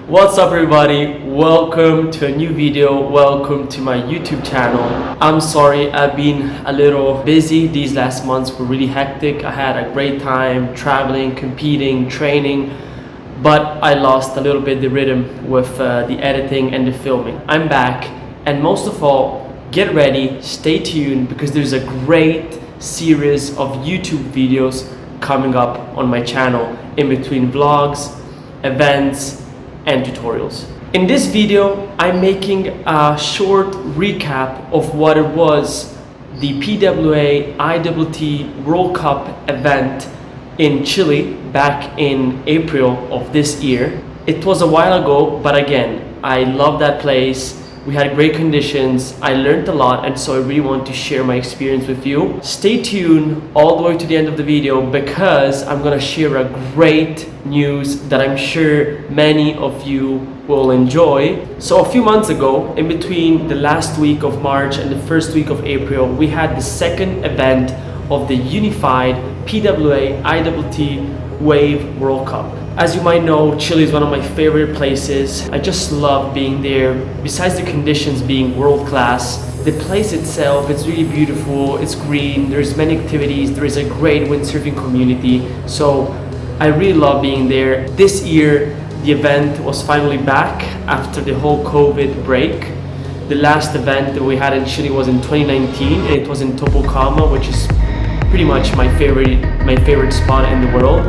What's up everybody? Welcome to a new video. Welcome to my YouTube channel. I'm sorry I've been a little busy. These last months were really hectic. I had a great time traveling, competing, training, but I lost a little bit the rhythm with the editing and the filming. I'm back, and most of all, get ready, stay tuned, because there's a great series of YouTube videos coming up on my channel in between vlogs, events, and tutorials. In this video, I'm making a short recap of what it was the PWA IWT World Cup event in Chile back in April of this year. It was a while ago, but again, I love that place. We had great conditions, I learned a lot, and so I really want to share my experience with you. Stay tuned all the way to the end of the video, because I'm gonna share a great news that I'm sure many of you will enjoy. So a few months ago, in between the last week of March and the first week of April, we had the second event of the unified PWA IWT Wave World Cup. As you might know, Chile is one of my favorite places. I just love being there. Besides the conditions being world class, the place itself is really beautiful, it's green, there's many activities, there is a great windsurfing community. So I really love being there. This year, the event was finally back after the whole COVID break. The last event that we had in Chile was in 2019, and it was in Topocama, which is pretty much my favorite spot in the world.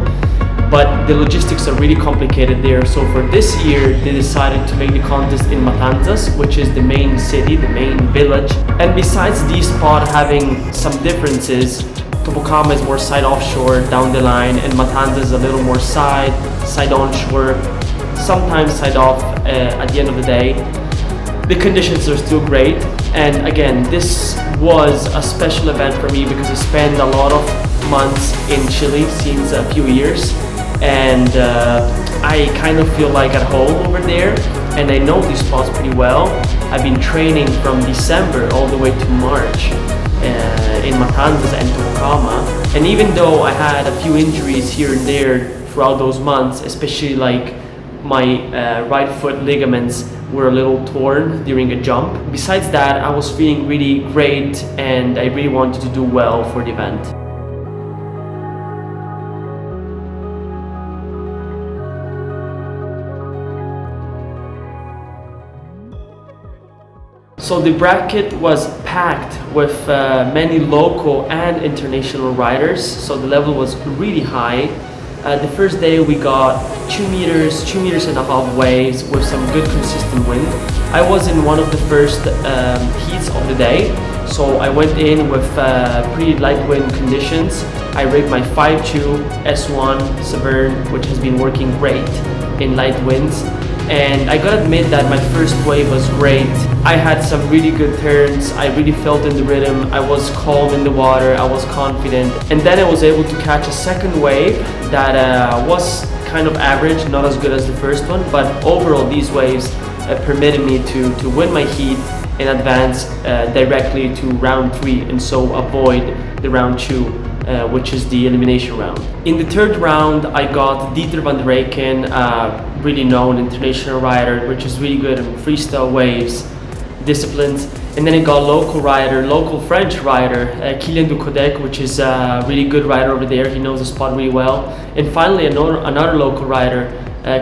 But the logistics are really complicated there. So for this year, they decided to make the contest in Matanzas, which is the main city, the main village. And besides these spots having some differences, Topocama is more side offshore down the line, and Matanzas is a little more side onshore, sometimes side off at the end of the day. The conditions are still great, and again, this was a special event for me because I spent a lot of months in Chile since a few years, and I kind of feel like at home over there, and I know these spots pretty well. I've been training from December all the way to March in Matanzas and Topocama, and even though I had a few injuries here and there throughout those months, especially like my right foot ligaments were a little torn during a jump. Besides that, I was feeling really great, and I really wanted to do well for the event. So the bracket was packed with many local and international riders, so the level was really high. The first day we got 2 meters and a half waves with some good consistent wind. I was in one of the first heats of the day, so I went in with pretty light wind conditions. I rigged my 5.2 S1 Severn, which has been working great in light winds. And I gotta admit that my first wave was great. I had some really good turns, I really felt in the rhythm, I was calm in the water, I was confident. And then I was able to catch a second wave that was kind of average, not as good as the first one, but overall these waves permitted me to win my heat and advance directly to round 3, and so avoid the round 2, which is the elimination round. In the third round, I got Dieter van der Reyken, really known international rider, which is really good in freestyle waves disciplines. And then I got local French rider, Kylian Ducodec, which is a really good rider over there. He knows the spot really well. And finally, another local rider,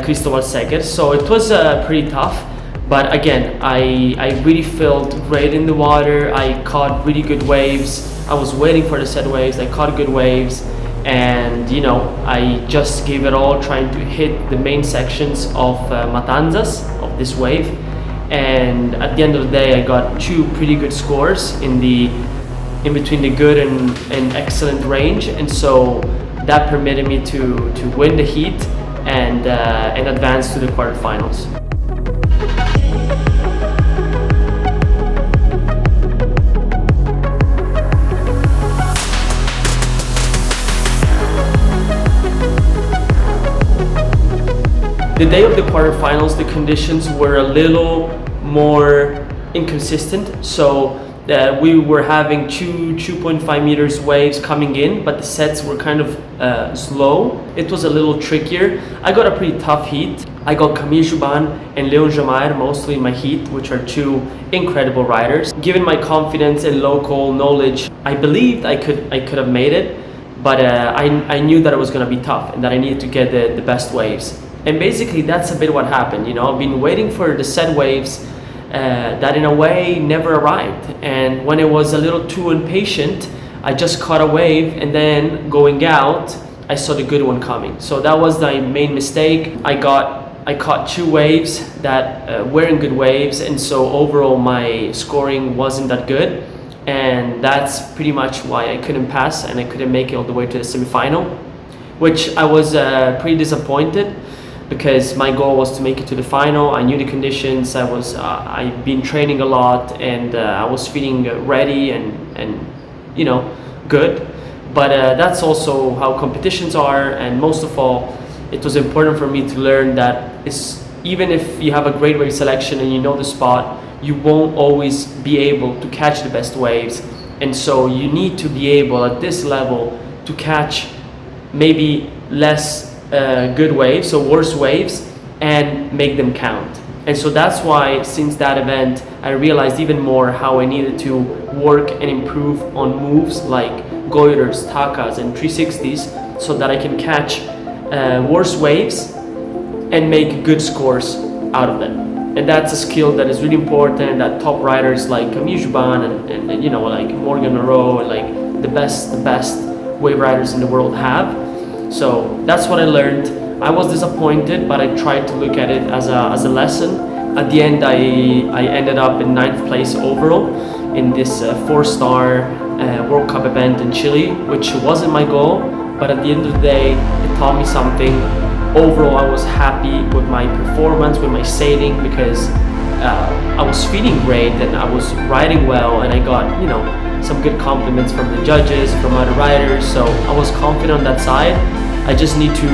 Cristobal Seger. So it was pretty tough. But again, I really felt great in the water. I caught really good waves. I was waiting for the set waves. I caught good waves, and you know, I just gave it all, trying to hit the main sections of Matanzas, of this wave. And at the end of the day, I got 2 pretty good scores in between the good and excellent range, and so that permitted me to win the heat and advance to the quarterfinals. The day of the quarterfinals, the conditions were a little more inconsistent. So We were having 2.5 meters waves coming in, but the sets were kind of slow. It was a little trickier. I got a pretty tough heat. I got Camille Jouban and Leon Jamaire mostly in my heat, which are two incredible riders. Given my confidence and local knowledge, I believed I could have made it, but I knew that it was going to be tough and that I needed to get the best waves. And basically that's a bit what happened. You know, I've been waiting for the set waves that in a way never arrived, and when it was a little too impatient, I just caught a wave, and then going out I saw the good one coming. So that was my main mistake. I caught two waves that weren't good waves, and so overall my scoring wasn't that good, and that's pretty much why I couldn't pass and I couldn't make it all the way to the semi-final, which I was pretty disappointed, because my goal was to make it to the final. I knew the conditions. I've been training a lot, and I was feeling ready and you know, good. But that's also how competitions are, and most of all, it was important for me to learn that even if you have a great wave selection and you know the spot, you won't always be able to catch the best waves, and so you need to be able at this level to catch maybe less good waves, so worse waves, and make them count. And so that's why since that event I realized even more how I needed to work and improve on moves like goiters, takas and 360s, so that I can catch worse waves and make good scores out of them. And that's a skill that is really important that top riders like Camille Jouban and you know, like Morgan Moreau and like the best wave riders in the world have. So that's what I learned. I was disappointed, but I tried to look at it as a lesson. At the end, I ended up in 9th place overall in this 4-star World Cup event in Chile, which wasn't my goal, but at the end of the day, it taught me something. Overall, I was happy with my performance, with my sailing, because I was feeling great and I was riding well, and I got, you know, some good compliments from the judges, from other riders, so I was confident on that side. I just need to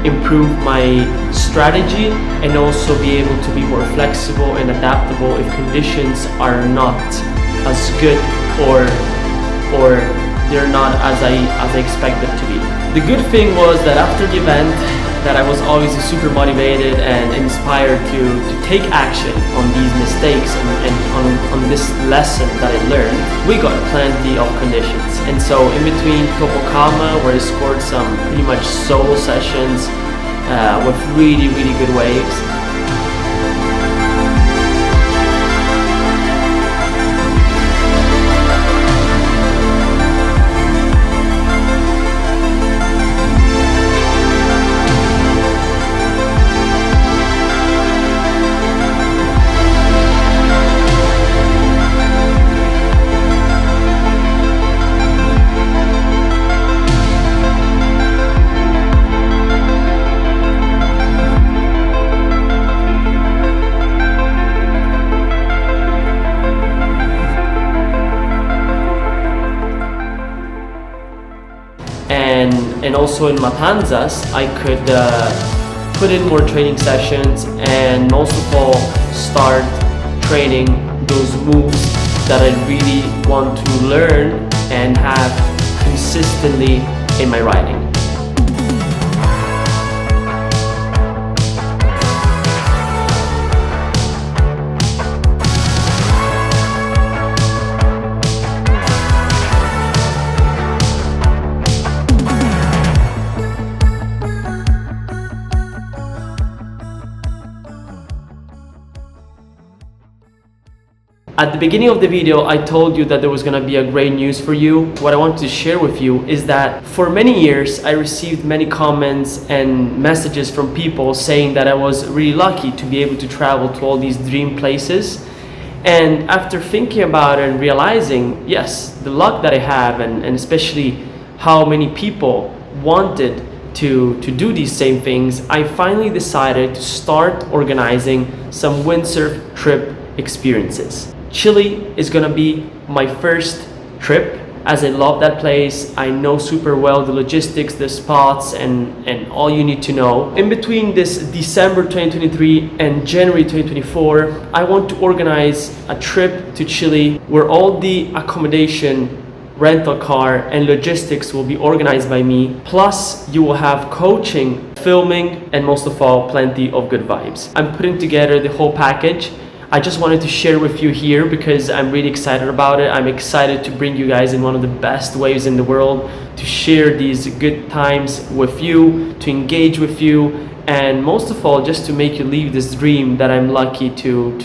improve my strategy and also be able to be more flexible and adaptable if conditions are not as good or they're not as I expect them to be. The good thing was that after the event, that I was always super motivated and inspired to take action on these mistakes and on this lesson that I learned. We got plenty of conditions, and so in between Topocama, where I scored some pretty much solo sessions with really good waves, and also in Matanzas, I could put in more training sessions and most of all start training those moves that I really want to learn and have consistently in my riding. At the beginning of the video, I told you that there was going to be a great news for you. What I want to share with you is that for many years, I received many comments and messages from people saying that I was really lucky to be able to travel to all these dream places. And after thinking about it and realizing, yes, the luck that I have and especially how many people wanted to do these same things, I finally decided to start organizing some windsurf trip experiences. Chile is gonna be my first trip as I love that place. I know super well the logistics, the spots, and all you need to know. In between this December 2023 and January 2024, I want to organize a trip to Chile where all the accommodation, rental car, and logistics will be organized by me. Plus, you will have coaching, filming, and most of all, plenty of good vibes. I'm putting together the whole package. I just wanted to share with you here because I'm really excited about it. I'm excited to bring you guys in one of the best ways in the world, to share these good times with you, to engage with you, and most of all, just to make you live this dream that I'm lucky to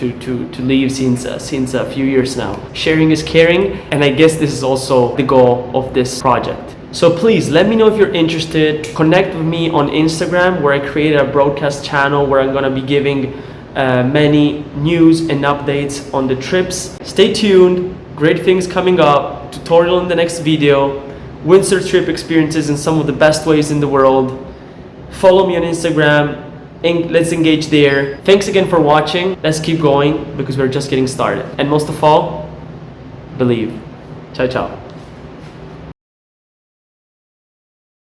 live since a few years now. Sharing is caring, and I guess this is also the goal of this project. So please let me know if you're interested. Connect with me on Instagram, where I created a broadcast channel where I'm gonna be giving many news and updates on the trips. Stay tuned, great things coming up, tutorial in the next video, Windsurf trip experiences in some of the best ways in the world. Follow me on Instagram and let's engage there. Thanks again for watching. Let's keep going because we're just getting started. And most of all, believe. Ciao, ciao.